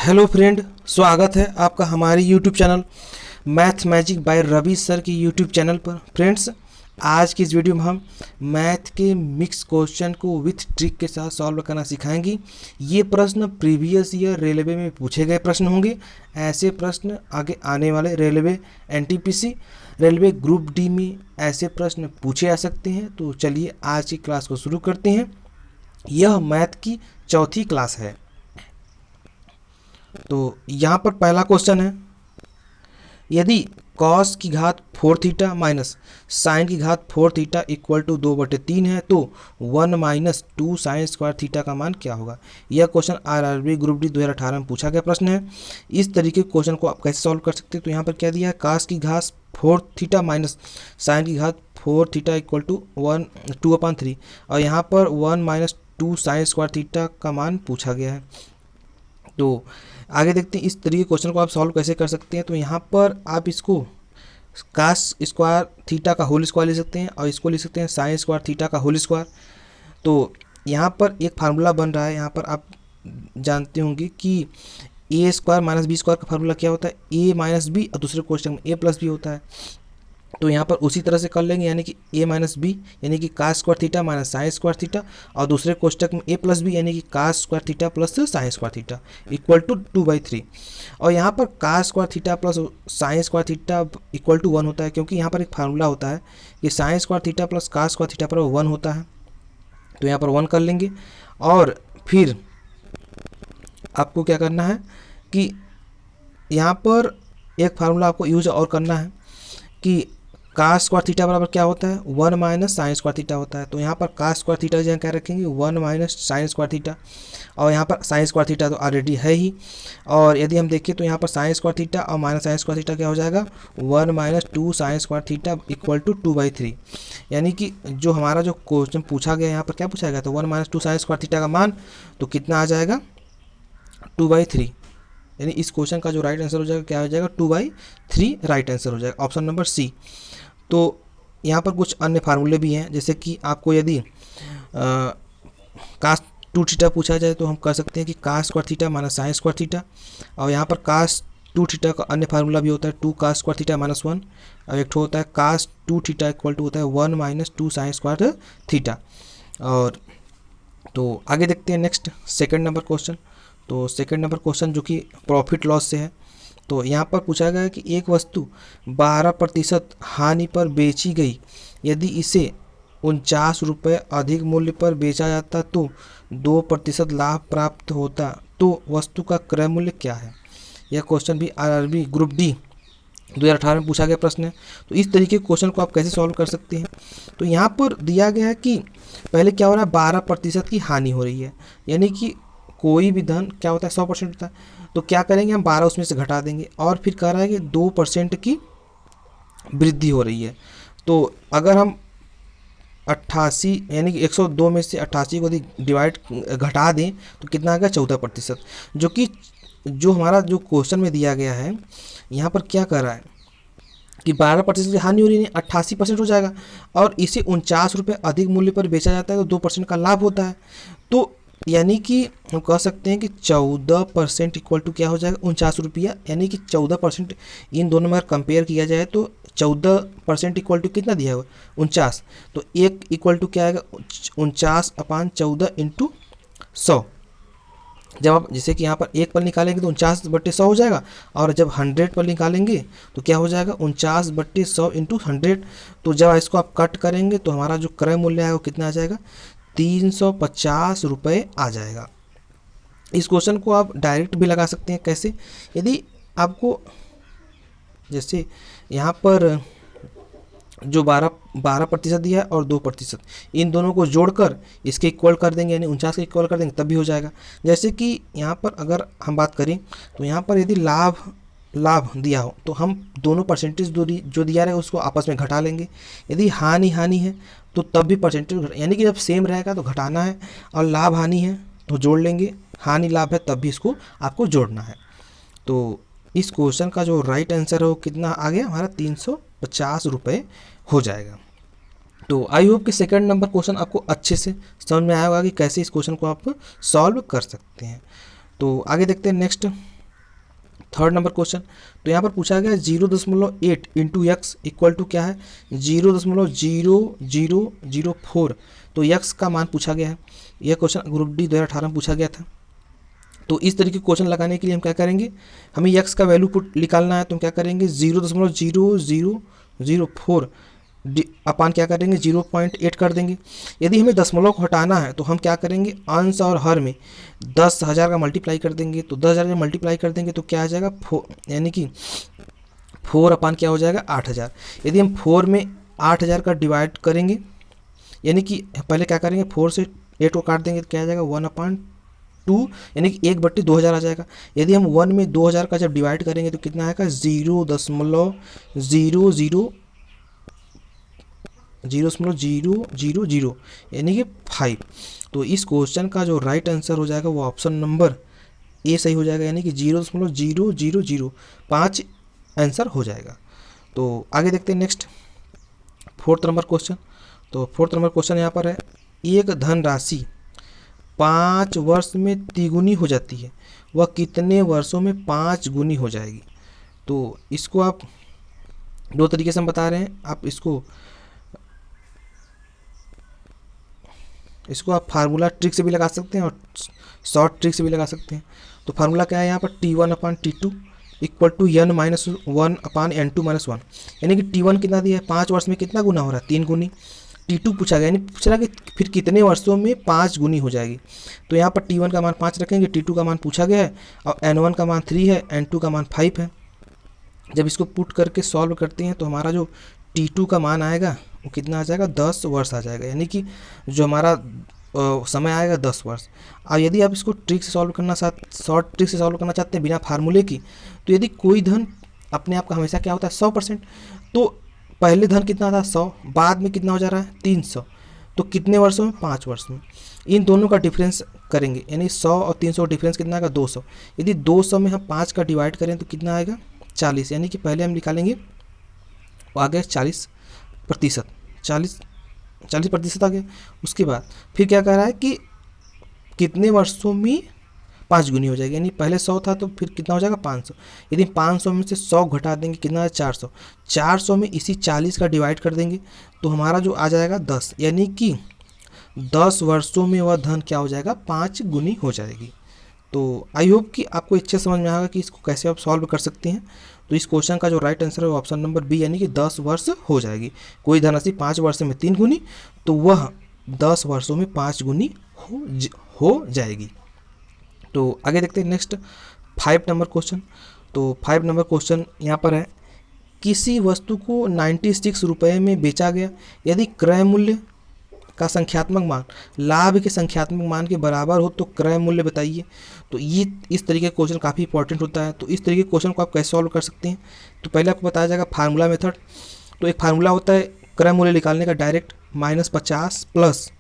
Hello friend, स्वागत है आपका हमारे YouTube channel math magic by Ravi sir की यूट्यूब चैनल पर। फ्रेंड्स, आज की इस वीडियो में हम मैथ के मिक्स क्वेश्चन को विथ ट्रिक के साथ सॉल्व करना सिखाएंगे। ये प्रश्न प्रीवियस ईयर रेलवे में पूछे गए प्रश्न होंगे। ऐसे प्रश्न आगे आने वाले railway NTPC railway group D में ऐसे प्रश्न पूछे जा सकते हैं। तो चलिए आज की क्लास को शुरू करते हैं। यह मैथ की चौथी क्लास है। तो यहाँ पर पहला क्वेश्चन है, यदि कॉस की घात 4 थीटा माइनस साइन की घात 4 थीटा इक्वल टू 2/3 है तो 1 माइनस 2 साइन स्क्वायर थीटा का मान क्या होगा। यह क्वेश्चन आरआरबी ग्रुप डी 2018 में पूछा गया प्रश्न है। इस तरीके के क्वेश्चन को आप कैसे सॉल्व कर सकते हैं। तो यहाँ पर क्या दिया है, कॉस की घात 4 थीटा माइनस साइन की घात 4 थीटा इक्वल टू 2/3 और यहाँ पर 1 माइनस 2 साइन स्क्वायर थीटा का मान पूछा गया है। तो आगे देखते हैं इस तरीके क्वेश्चन को आप सॉल्व कैसे कर सकते हैं। तो यहाँ पर आप इसको कास स्क्वायर थीटा का होल स्क्वायर ले सकते हैं और इसको ले सकते हैं साइन स्क्वायर थीटा का होल स्क्वायर। तो यहाँ पर एक फार्मूला बन रहा है, यहाँ पर आप जानते होंगे कि ए स्क्वायर माइनस बी स्क्वायर का फार्मूला क्या होता है, ए माइनस बी, और दूसरे क्वेश्चन में ए प्लस बी होता है। तो यहाँ पर उसी तरह से कर लेंगे, यानी कि ए माइनस बी यानी कि cos square theta minus sine square theta, और दूसरे कोष्टक में ए प्लस बी यानी कि cos square theta plus sine square theta equal to 2/3। और यहाँ पर cos square theta plus sine square theta equal to 1 होता है, क्योंकि यहाँ पर एक फार्मूला होता है कि sine square theta plus cos square theta पर 1 होता है। तो यहाँ पर 1 कर लेंगे और फिर आपको क्या करना है कि यहाँ पर एक फार्मूला आपको यूज और करना है कि कास स्क्वायर थीटा बराबर क्या होता है, 1 माइनस साइन स्क्वायर थीटा होता है। तो यहाँ पर कास स्क्वायर थीटा जहाँ क्या रखेंगे, 1 माइनस साइन स्क्वायर थीटा, और यहाँ पर साइन स्क्वायर थीटा तो ऑलरेडी है ही। और यदि हम देखें तो यहाँ पर साइन स्क्वायर थीटा और माइनस साइन स्क्वायर थीटा क्या हो जाएगा, 1 minus 2 sine square theta equal to 2/3। यानी कि जो हमारा जो क्वेश्चन पूछा गया, यहाँ पर क्या पूछा गया, तो 1 माइनस 2 साइन स्क्वायर थीटा का मान तो कितना आ जाएगा, 2/3। यानी इस क्वेश्चन का जो राइट आंसर हो जाएगा क्या हो जाएगा, 2/3 राइट आंसर हो जाएगा, ऑप्शन नंबर सी। तो यहाँ पर कुछ अन्य फार्मूले भी हैं, जैसे कि आपको यदि कास 2 थीटा पूछा जाए तो हम कर सकते हैं कि cos square theta minus sine square theta, और यहाँ पर कास 2 थीटा का अन्य फार्मूला भी होता है 2 कास स्क्वायर थीटा माइनस 1, और एक होता है कास 2 थीटा इक्वल टू होता है 1 माइनस 2 साइन स्क्वायर थीटा। और तो आगे देखते हैं नेक्स्ट सेकेंड नंबर क्वेश्चन। तो सेकेंड नंबर क्वेश्चन जो कि प्रॉफिट लॉस से है। तो यहाँ पर पूछा गया है कि एक वस्तु 12% हानि पर बेची गई, यदि इसे 49 रुपये अधिक मूल्य पर बेचा जाता तो 2% लाभ प्राप्त होता, तो वस्तु का क्रय मूल्य क्या है। यह क्वेश्चन भी आरआरबी ग्रुप डी 2018 में पूछा गया प्रश्न है। तो इस तरीके के क्वेश्चन को आप कैसे सॉल्व कर सकते हैं। तो यहाँ पर दिया गया है कि पहले क्या हो रहा है, 12% की हानि हो रही है, यानी कि कोई भी धन क्या होता है, 100% होता है। तो क्या करेंगे, हम 12 उसमें से घटा देंगे, और फिर कह रहा है कि 2% की वृद्धि हो रही है। तो अगर हम 88 यानी कि 102 में से 88 को डिवाइड घटा दें तो कितना आ गया, 14%। जो कि जो हमारा जो क्वेश्चन में दिया गया है, यहाँ पर क्या कर रहा है कि 12% की हानि हो रही है, 88% हो जाएगा, और इसे 49 रुपये अधिक मूल्य पर बेचा जाता है तो 2% का लाभ होता है। तो यानी कि हम कह सकते हैं कि 14% इक्वल टू क्या हो जाएगा, 49 रुपया, यानी कि 14%। इन दोनों में अगर कंपेयर किया जाए तो 14% इक्वल टू कितना दिया हुआ, 49। तो एक इक्वल टू क्या आएगा, 49/14 इंटू 100। जब आप जैसे कि यहाँ पर 1 पर निकालेंगे तो 49/100 हो जाएगा, और जब 100 पर निकालेंगे तो क्या हो जाएगा, 49/100 इंटू 100। तो जब इसको आप कट करेंगे तो हमारा जो क्रय मूल्य है वो कितना आ जाएगा, 350 रुपये आ जाएगा। इस क्वेश्चन को आप डायरेक्ट भी लगा सकते हैं। कैसे, यदि आपको जैसे यहाँ पर जो 12% दिया है और 2%, इन दोनों को जोड़कर इसके इक्वल कर देंगे, यानी 49 के इक्वल कर देंगे तब भी हो जाएगा। जैसे कि यहाँ पर अगर हम बात करें तो यहाँ पर यदि लाभ दिया हो तो हम दोनों परसेंटेज जो दिया रहे उसको आपस में घटा लेंगे। यदि हानि है तो तब भी परसेंटेज, यानी कि जब सेम रहेगा तो घटाना है, और लाभ हानि है तो जोड़ लेंगे, हानि लाभ है तब भी इसको आपको जोड़ना है। तो इस क्वेश्चन का जो राइट आंसर है वो कितना आ गया, हमारा 350 रुपये हो जाएगा। तो आई होप कि सेकंड नंबर क्वेश्चन आपको अच्छे से समझ में आया होगा कि कैसे इस क्वेश्चन को आप सॉल्व कर सकते हैं। तो आगे देखते हैं नेक्स्ट थर्ड नंबर क्वेश्चन, तो यहाँ पर पूछा गया 0.8 इंटू एक्स इक्वल टू क्या है 0.0004। तो एक्स का मान पूछा गया है। यह क्वेश्चन ग्रुप डी 2018 में पूछा गया था। तो इस तरीके के क्वेश्चन लगाने के लिए हम क्या करेंगे, हमें एक्स का वैल्यू पुट निकालना है, तो हम क्या करेंगे 0.0004 अपान क्या करेंगे 0.8 कर देंगे। यदि हमें दशमलव को हटाना है तो हम क्या करेंगे, अंश और हर में 10,000 का मल्टीप्लाई कर देंगे। तो 10,000 का मल्टीप्लाई कर देंगे तो क्या आ जाएगा, यानी कि 4 अपान क्या हो जाएगा 8,000। यदि हम 4 में 8,000 का डिवाइड करेंगे, यानी कि पहले क्या करेंगे 4 से 8 को काट देंगे तो क्या आ जाएगा 1/2, यानी कि 1/2000 आ जाएगा। यदि हम 1 में 2000 का जब डिवाइड करेंगे तो कितना आएगा 0.000 यानी कि 5। तो इस क्वेश्चन का जो राइट आंसर हो जाएगा वो ऑप्शन नंबर ए सही हो जाएगा, यानी कि 0.0005 आंसर हो जाएगा। तो आगे देखते हैं नेक्स्ट फोर्थ नंबर क्वेश्चन। तो फोर्थ नंबर क्वेश्चन यहाँ पर है, एक धनराशि 5 वर्ष में तिगुनी हो जाती है, वह कितने वर्षों में 5 गुनी हो जाएगी। तो इसको आप दो तरीके से हम बता रहे हैं, आप इसको आप फार्मूला ट्रिक से भी लगा सकते हैं और शॉर्ट ट्रिक से भी लगा सकते हैं। तो फार्मूला क्या है यहाँ पर, T1/T2 इक्वल टू n-1/n2-1, यानी कि T1 कितना दिया है 5 वर्ष में कितना गुना हो रहा है 3 गुनी। T2 पूछा गया, यानी पूछ रहा कि फिर कितने वर्षों में 5 गुनी हो जाएगी। तो यहाँ पर T1 का मान 5 रखेंगे, T2 का मान पूछा गया है और n1 का मान 3 है, n2 का मान 5 है। जब इसको पुट करके सॉल्व करते हैं तो हमारा जो T2 का मान आएगा वो कितना आ जाएगा 10 वर्ष आ जाएगा, यानी कि जो हमारा समय आएगा 10 वर्ष। अब यदि आप इसको ट्रिक से सॉल्व करना शॉर्ट ट्रिक से सॉल्व करना चाहते हैं बिना फार्मूले की, तो यदि कोई धन अपने आप का हमेशा क्या होता है 100%, तो पहले धन कितना था 100, बाद में कितना हो जा रहा है 300, तो कितने वर्षों में 5 वर्ष में। इन दोनों का डिफरेंस करेंगे, यानी 100 और 300 का डिफरेंस कितना आएगा 200। यदि 200 में हम 5 का डिवाइड करें तो कितना आएगा 40, यानी कि पहले हम निकालेंगे आ गया 40%, 40% आ गया। उसके बाद फिर क्या कह रहा है कि कितने वर्षों में 5 गुनी हो जाएगी, यानी पहले 100 था तो फिर कितना हो जाएगा 500। यदि 500 में से 100 घटा देंगे कितना है 400, 400 में इसी 40 का डिवाइड कर देंगे तो हमारा जो आ जाएगा 10, यानी कि 10 वर्षों में वह धन क्या हो जाएगा 5 गुनी हो जाएगी। तो आई होप कि आपको अच्छे समझ में आएगा कि इसको कैसे आप सॉल्व कर सकते हैं। तो इस क्वेश्चन का जो राइट आंसर है वो ऑप्शन नंबर बी, यानी कि 10 वर्ष हो जाएगी। कोई धनराशि 5 वर्ष में 3 गुनी, तो वह 10 वर्षों में 5 गुनी हो जाएगी। तो आगे देखते हैं नेक्स्ट 5 नंबर क्वेश्चन। तो 5 नंबर क्वेश्चन यहाँ पर है, किसी वस्तु को 96 रुपये में बेचा गया, यदि क्रय मूल्य का संख्यात्मक मान लाभ के संख्यात्मक मान के बराबर हो तो क्रय मूल्य बताइए। तो ये इस तरीके का क्वेश्चन काफ़ी इंपॉर्टेंट होता है। तो इस तरीके के क्वेश्चन को आप कैसे सॉल्व कर सकते हैं, तो पहले आपको बताया जाएगा फार्मूला मेथड। तो एक फार्मूला होता है क्रय मूल्य निकालने का डायरेक्ट, -50 प्लस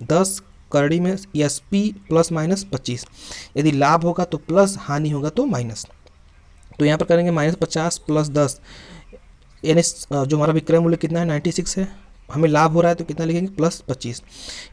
10 करड़ी में SP प्लस माइनस 25, यदि लाभ होगा तो प्लस, हानि होगा तो माइनस। तो यहाँ पर करेंगे -50 प्लस 10, यानी जो हमारा विक्रय मूल्य कितना है 96 है, हमें लाभ हो रहा है तो कितना लिखेंगे +25।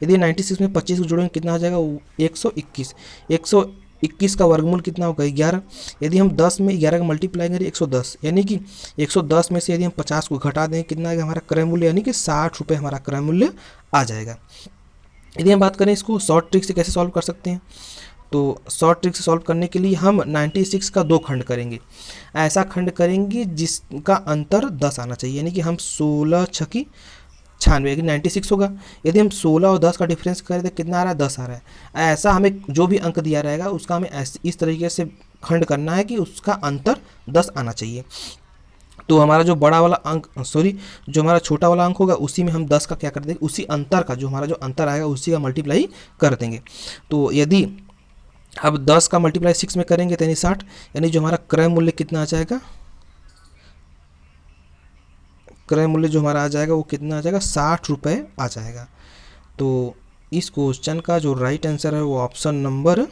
यदि 96 में 25 को जोड़ेंगे कितना आ जाएगा 121। 121 का वर्गमूल कितना होगा 11। यदि हम 10 में 11 का मल्टीप्लाई करें 110, यानी कि 110 में से यदि हम 50 को घटा दें कितना आएगा हमारा क्रय मूल्य, यानी कि 60 रुपये हमारा क्रय मूल्य आ जाएगा। यदि हम बात करें इसको शॉर्ट ट्रिक से कैसे सॉल्व कर सकते हैं, तो शॉर्ट ट्रिक से सॉल्व करने के लिए हम 96 का 2 खंड करेंगे। ऐसा खंड करेंगे जिसका अंतर 10 आना चाहिए, यानी कि हम 16 छकी 96, यदि 96 होगा। यदि हम 16 और 10 का डिफरेंस करें तो कितना आ रहा है 10 आ रहा है। ऐसा हमें जो भी अंक दिया रहेगा उसका हमें इस तरीके से खंड करना है कि उसका अंतर 10 आना चाहिए। तो हमारा जो बड़ा वाला अंक जो हमारा छोटा वाला अंक होगा उसी में हम 10 का क्या कर देंगे, उसी अंतर का जो हमारा जो अंतर आएगा उसी का मल्टीप्लाई कर देंगे। तो यदि अब 10 का मल्टीप्लाई 6 में करेंगे तो यानी 60, यानी जो हमारा क्रय मूल्य कितना आ जाएगा, क्रय मूल्य जो हमारा आ जाएगा वो कितना आ जाएगा 60 रुपये आ जाएगा। तो इस क्वेश्चन का जो राइट आंसर है वो ऑप्शन नंबर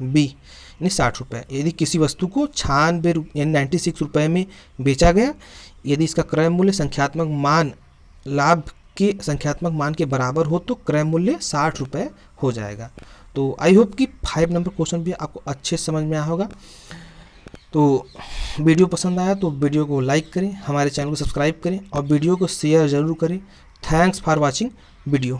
बी, यानी 60 रुपये। यदि किसी वस्तु को 96 यानी 96 रुपये में बेचा गया, यदि इसका क्रय मूल्य संख्यात्मक मान लाभ के संख्यात्मक मान के बराबर हो तो क्रय मूल्य 60 रुपये हो जाएगा। तो आई होप कि 5 नंबर क्वेश्चन भी आपको अच्छे समझ में आया होगा। तो वीडियो पसंद आया तो वीडियो को लाइक करें, हमारे चैनल को सब्सक्राइब करें और वीडियो को शेयर ज़रूर करें। Thanks for watching video.